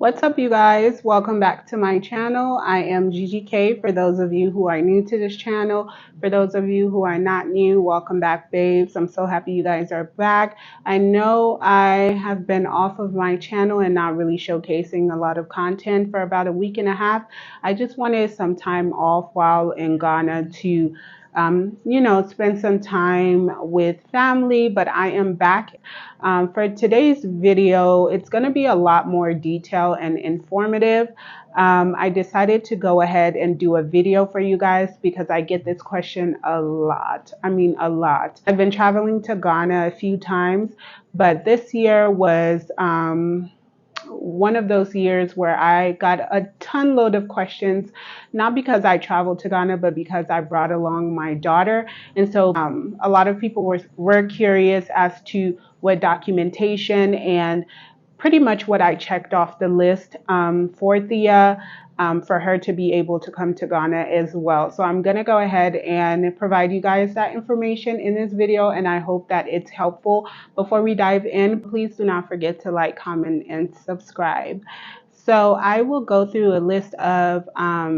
What's up, you guys? Welcome back to my channel. I am Gigi K for those of you who are new to this channel. For those of you who are not new, welcome back, babes. I'm so happy you guys are back. I know I have been off of my channel and not really showcasing a lot of content for about a week and a half. I just wanted some time off while in Ghana to spend some time with family, but I am back. For today's video, it's going to be a lot more detailed and informative. I decided to go ahead and do a video for you guys because I get this question a lot. I mean, a lot. I've been traveling to Ghana a few times, but this year was one of those years where I got a ton load of questions, not because I traveled to Ghana, but because I brought along my daughter. And so a lot of people were curious as to what documentation and pretty much what I checked off the list for Thea. For her to be able to come to Ghana as well. So I'm going to go ahead and provide you guys that information in this video, and I hope that it's helpful. Before we dive in, please do not forget to like, comment, and subscribe. So I will go through a list of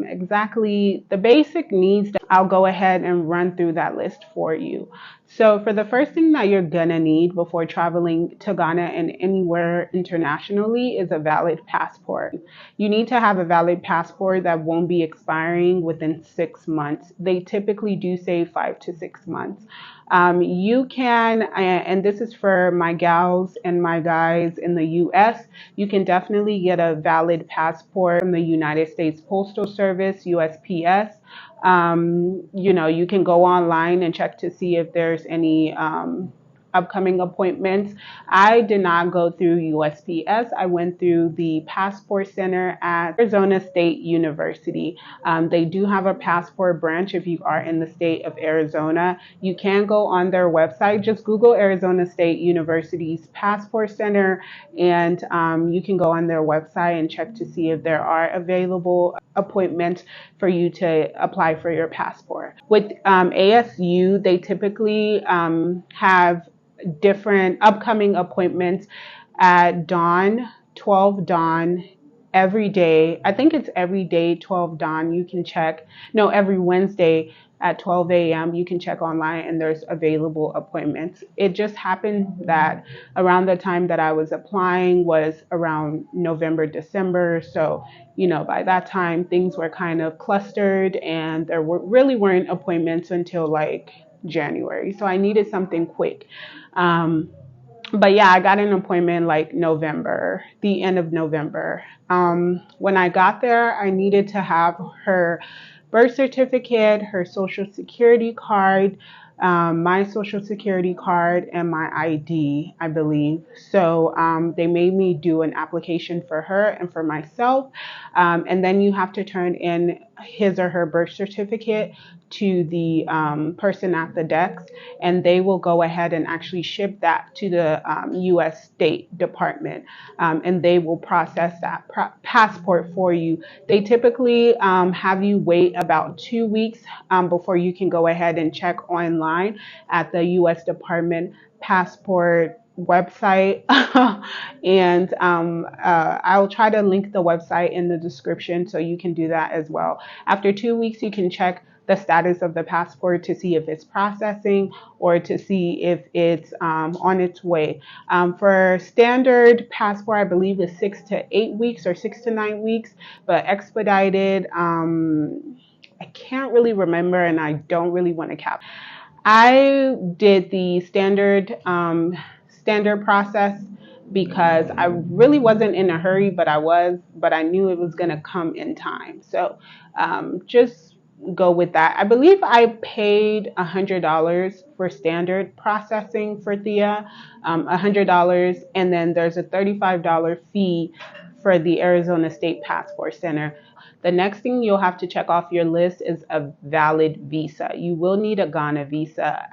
exactly the basic needs. I'll go ahead and run through that list for you. So for the first thing that you're gonna need before traveling to Ghana and anywhere internationally is a valid passport. You need to have a valid passport that won't be expiring within 6 months. They typically do say 5 to 6 months. You can, and this is for my gals and my guys in the US, you can definitely get a valid passport from the United States Postal Service, USPS. You can go online and check to see if there's any upcoming appointments. I did not go through USPS. I went through the Passport Center at Arizona State University. They do have a passport branch if you are in the state of Arizona. You can go on their website. Just Google Arizona State University's Passport Center, and you can go on their website and check to see if there are available appointments for you to apply for your passport. With ASU, they typically have different upcoming appointments at dawn, 12 dawn, every day. I think it's every day, 12 dawn. You can check. No, every Wednesday at 12 a.m. You can check online and there's available appointments. It just happened that around the time that I was applying was around November, December. So, by that time things were kind of clustered and there really weren't appointments until like January. So I needed something quick. But yeah, I got an appointment like November, the end of November. When I got there, I needed to have her birth certificate, her social security card, my social security card, and my ID, I believe. So they made me do an application for her and for myself. And then you have to turn in his or her birth certificate to the person at the desk, and they will go ahead and actually ship that to the U.S. State Department, and they will process that passport for you. They typically have you wait about 2 weeks before you can go ahead and check online at the U.S. Department passport website. And I'll try to link the website in the description so you can do that as well. After 2 weeks, you can check the status of the passport to see if it's processing or to see if it's on its way. For standard passport, I believe is 6 to 8 weeks or 6 to 9 weeks, but expedited, I can't really remember, and I don't really want to cap. I did the standard process because I really wasn't in a hurry, but I knew it was going to come in time. So just go with that. I believe I paid $100 for standard processing for Thea, $100, and then there's a $35 fee for the Arizona State Passport Center. The next thing you'll have to check off your list is a valid visa. You will need a Ghana visa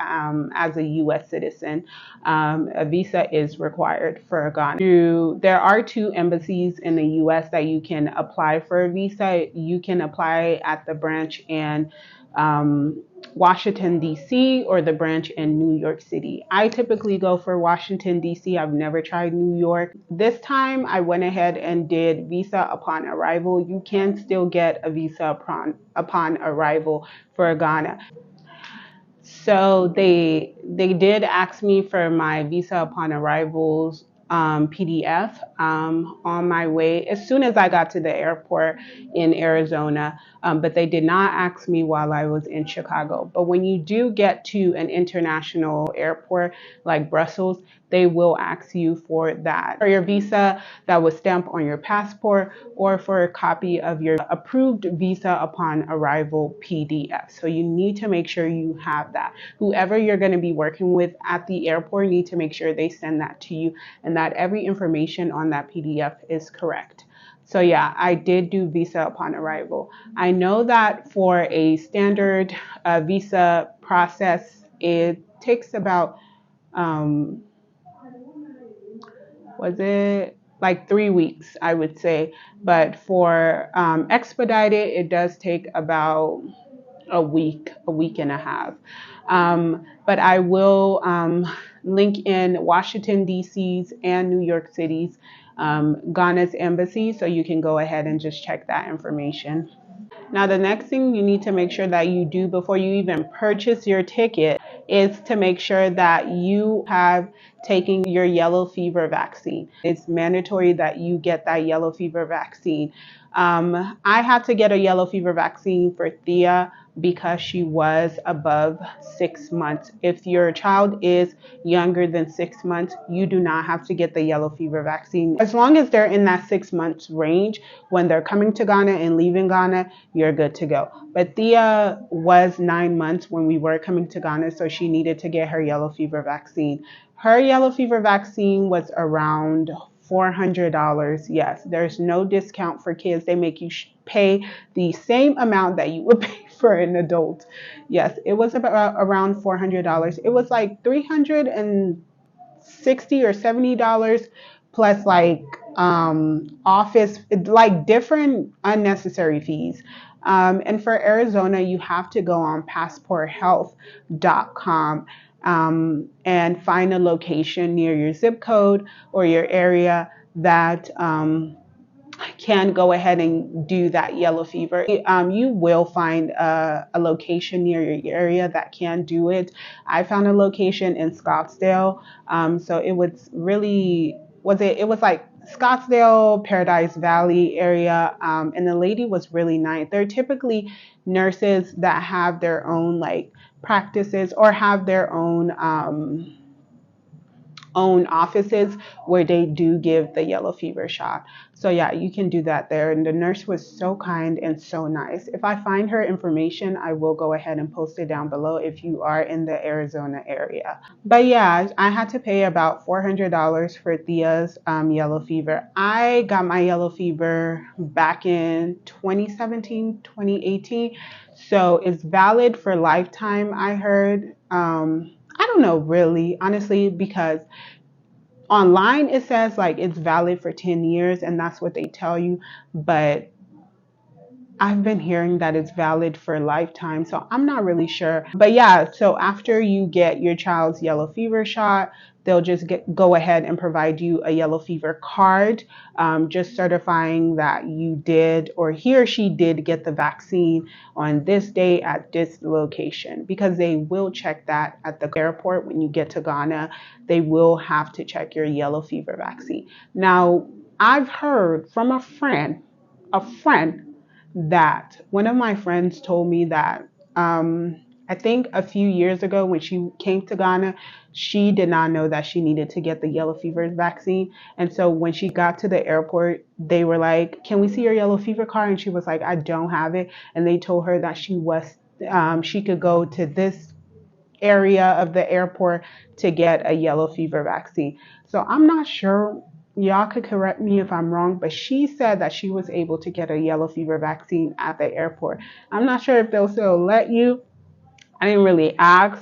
as a U.S. citizen. A visa is required for Ghana. There are 2 embassies in the U.S. that you can apply for a visa. You can apply at the branch in Washington, D.C., or the branch in New York City. I typically go for Washington, D.C. I've never tried New York. This time I went ahead and did visa upon arrival. You can still get a visa upon arrival for Ghana. So they did ask me for my visa upon arrivals PDF on my way as soon as I got to the airport in Arizona, but they did not ask me while I was in Chicago. But when you do get to an international airport like Brussels, they will ask you for that, for your visa that was stamped on your passport, or for a copy of your approved visa upon arrival PDF. So you need to make sure you have that. Whoever you're going to be working with at the airport need to make sure they send that to you and that every information on that PDF is correct. So yeah, I did do visa upon arrival. I know that for a standard visa process, it takes about was it like 3 weeks, I would say. But for expedited, it does take about a week and a half. But I will link in Washington, D.C.'s and New York City's Ghana's embassy, so you can go ahead and just check that information. Now, the next thing you need to make sure that you do before you even purchase your ticket is to make sure that you have taken your yellow fever vaccine. It's mandatory that you get that yellow fever vaccine. I had to get a yellow fever vaccine for Thea because she was above 6 months. If your child is younger than 6 months, you do not have to get the yellow fever vaccine. As long as they're in that 6 months range, when they're coming to Ghana and leaving Ghana, you're good to go. But Thea was 9 months when we were coming to Ghana, so she needed to get her yellow fever vaccine. Her yellow fever vaccine was around $400. Yes, there's no discount for kids. They make you pay the same amount that you would pay for an adult. Yes, it was about around $400. It was like 360 or $70 plus like office, like different unnecessary fees. And for Arizona, you have to go on passporthealth.com and find a location near your zip code or your area that can go ahead and do that yellow fever. You will find a location near your area that can do it. I found a location in Scottsdale. So it was really, it was like Scottsdale, Paradise Valley area. And the lady was really nice. They're typically nurses that have their own like practices or have their own offices where they do give the yellow fever shot. So yeah, you can do that there. And the nurse was so kind and so nice. If I find her information, I will go ahead and post it down below if you are in the Arizona area. But yeah, I had to pay about $400 for Thea's yellow fever. I got my yellow fever back in 2017, 2018. So it's valid for lifetime, I heard. I don't know really, honestly, because online it says like it's valid for 10 years and that's what they tell you, but I've been hearing that it's valid for a lifetime, so I'm not really sure. But yeah, so after you get your child's yellow fever shot, they'll just go ahead and provide you a yellow fever card, just certifying that you did, or he or she did get the vaccine on this day at this location, because they will check that at the airport when you get to Ghana. They will have to check your yellow fever vaccine. Now, I've heard from a friend that one of my friends told me that I think a few years ago when she came to Ghana, she did not know that she needed to get the yellow fever vaccine. And so when she got to the airport, they were like, "Can we see your yellow fever card?" And she was like, "I don't have it." And they told her that she could go to this area of the airport to get a yellow fever vaccine. So I'm not sure. Y'all could correct me if I'm wrong, but she said that she was able to get a yellow fever vaccine at the airport. I'm not sure if they'll still let you. I didn't really ask.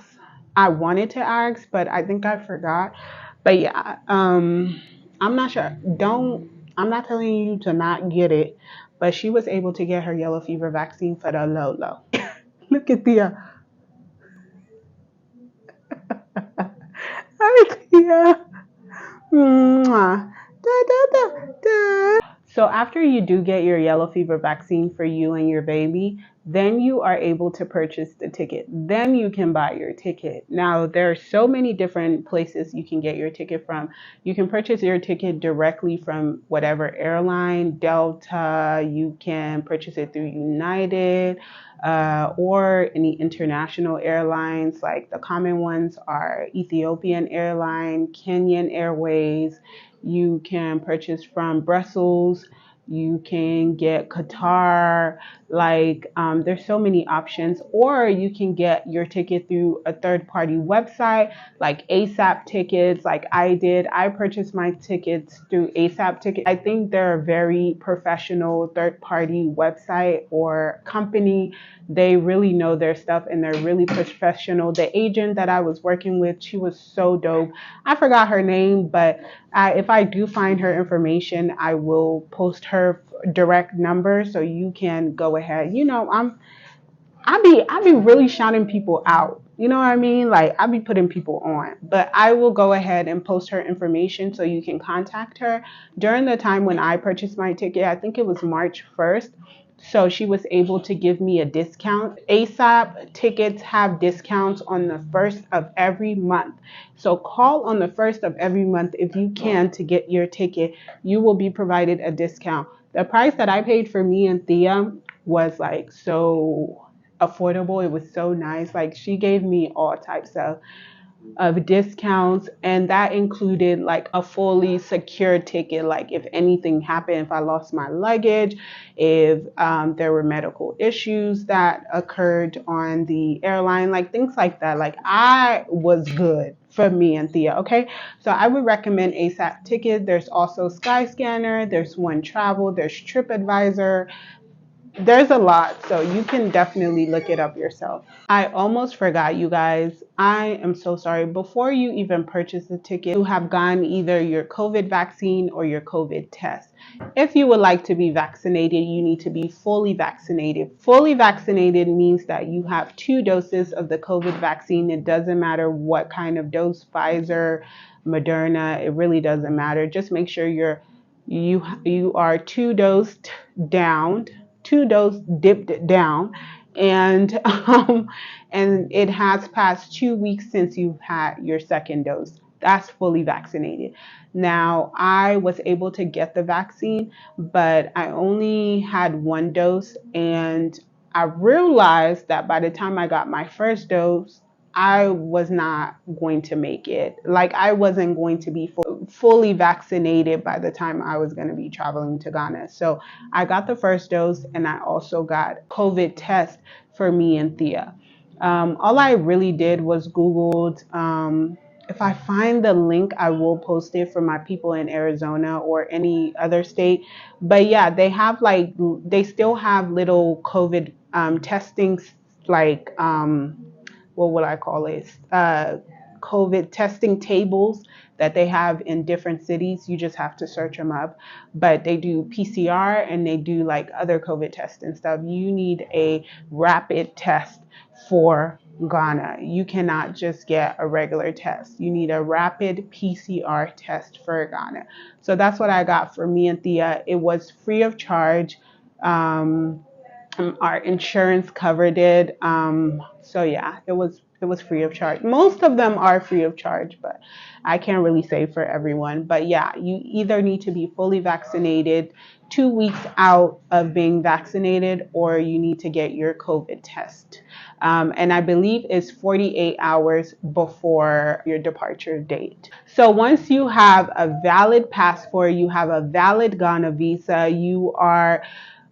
I wanted to ask, but I think I forgot. But yeah, I'm not sure. I'm not telling you to not get it, but she was able to get her yellow fever vaccine for the low low. Look at Thea. Hi, Thea. Mwah. Da, da, da, da. So after you do get your yellow fever vaccine for you and your baby, then you are able to purchase the ticket. Then you can buy your ticket. Now, there are so many different places you can get your ticket from. You can purchase your ticket directly from whatever airline, Delta, you can purchase it through United, or any international airlines. Like the common ones are Ethiopian Airline, Kenyan Airways. You can purchase from Brussels. You can get Qatar. There's so many options. Or you can get your ticket through a third party website like ASAP tickets, like I did. I purchased my tickets through ASAP tickets. I think they're a very professional third party website or company. They really know their stuff and they're really professional. The agent that I was working with, she was so dope. I forgot her name, but if I do find her information, I will post her direct number so you can go ahead. I be really shouting people out. You know what I mean? Like I be putting people on. But I will go ahead and post her information so you can contact her. During the time when I purchased my ticket, I think it was March 1st. So she was able to give me a discount. ASAP tickets have discounts on the first of every month. So call on the first of every month if you can to get your ticket. You will be provided a discount. The price that I paid for me and Thea was like so affordable. It was so nice. Like she gave me all types of discounts, and that included like a fully secure ticket. Like if anything happened, if I lost my luggage, if there were medical issues that occurred on the airline, like things like that. Like I was good for me and Thea. Okay, so I would recommend ASAP ticket. There's also Skyscanner, there's One Travel, there's TripAdvisor. There's a lot, so you can definitely look it up yourself. I almost forgot, you guys. I am so sorry. Before you even purchase the ticket, you have gotten either your COVID vaccine or your COVID test. If you would like to be vaccinated, you need to be fully vaccinated. Fully vaccinated means that you have 2 doses of the COVID vaccine. It doesn't matter what kind of dose, Pfizer, Moderna, it really doesn't matter. Just make sure you are 2 dosed down, 2 dose dipped down, and and it has passed 2 weeks since you've had your second dose. That's fully vaccinated. Now, I was able to get the vaccine, but I only had 1 dose, and I realized that by the time I got my first dose, I was not going to make it. Like I wasn't going to be fully vaccinated by the time I was going to be traveling to Ghana. So I got the first dose, and I also got COVID test for me and Thea. All I really did was Googled. If I find the link, I will post it for my people in Arizona or any other state. But yeah, they still have little COVID testing, like what would I call it? COVID testing tables that they have in different cities. You just have to search them up. But they do PCR and they do like other COVID tests and stuff. You need a rapid test for Ghana. You cannot just get a regular test. You need a rapid PCR test for Ghana. So that's what I got for me and Thea. It was free of charge. Our insurance covered it. So yeah, it was free of charge. Most of them are free of charge, but I can't really say for everyone. But yeah, you either need to be fully vaccinated 2 weeks out of being vaccinated, or you need to get your COVID test. And I believe it's 48 hours before your departure date. So once you have a valid passport, you have a valid Ghana visa, you are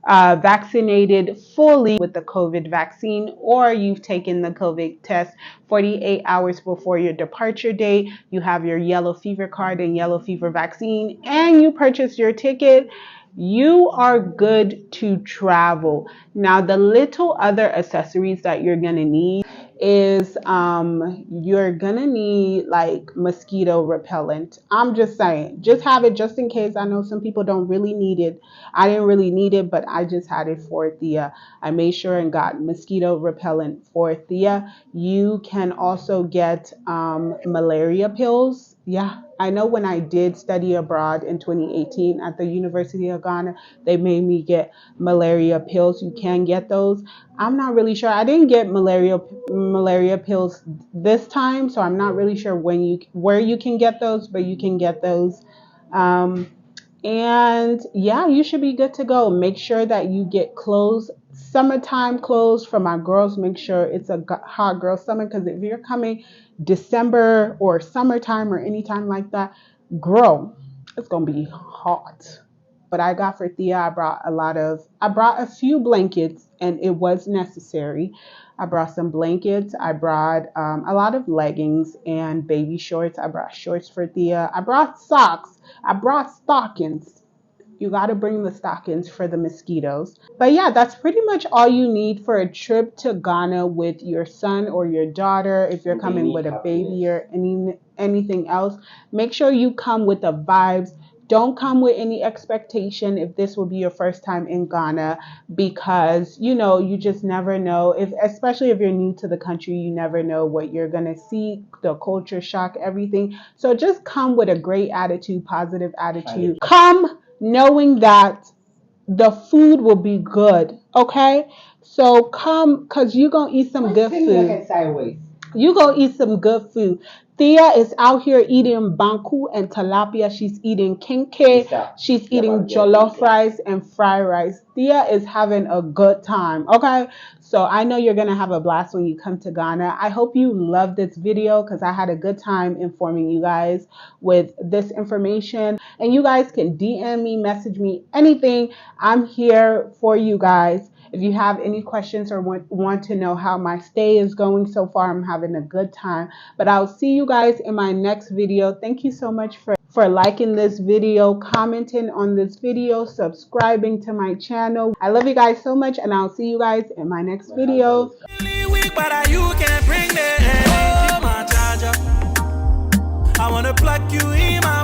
vaccinated fully with the COVID vaccine, or you've taken the COVID test 48 hours before your departure date, you have your yellow fever card and yellow fever vaccine, and you purchase your ticket, you are good to travel. Now, the little other accessories that you're going to need is you're gonna need like mosquito repellent. I'm just saying, just have it just in case. I know some people don't really need it. I didn't really need it, but I just had it for Thea. I made sure and got mosquito repellent for Thea. You can also get malaria pills. Yeah, I know when I did study abroad in 2018 at the University of Ghana, they made me get malaria pills. You can get those. I'm not really sure. I didn't get malaria pills this time, so I'm not really sure where you can get those, but you can get those. Um, and yeah, you should be good to go. Make sure that you get clothes, summertime clothes for my girls. Make sure it's a hot girl summer, because if you're coming December or summertime or anytime like that, girl, it's gonna be hot. But I got for Thea, I brought a few blankets, and it was necessary. I brought some blankets. I brought a lot of leggings and baby shorts. I brought shorts for Thea. I brought socks. I brought stockings. You got to bring the stockings for the mosquitoes. But yeah, that's pretty much all you need for a trip to Ghana with your son or your daughter. If you're coming with a baby or anything else, make sure you come with the vibes. Don't come with any expectation if this will be your first time in Ghana, because you just never know, especially if you're new to the country, you never know what you're going to see, the culture shock, everything. So just come with a great attitude, positive attitude. Come knowing that the food will be good, okay? So come, because you're going to eat some good food. You're going to eat some good food. Thea is out here eating banku and tilapia. She's eating kenke. She's eating jollof rice and fried rice. Thea is having a good time, okay? So I know you're going to have a blast when you come to Ghana. I hope you love this video, because I had a good time informing you guys with this information. And you guys can DM me, message me, anything. I'm here for you guys. If you have any questions or want to know how my stay is going so far, I'm having a good time. But I'll see you guys in my next video. Thank you so much for liking this video, commenting on this video, subscribing to my channel. I love you guys so much, and I'll see you guys in my next video. I wanna plug you in my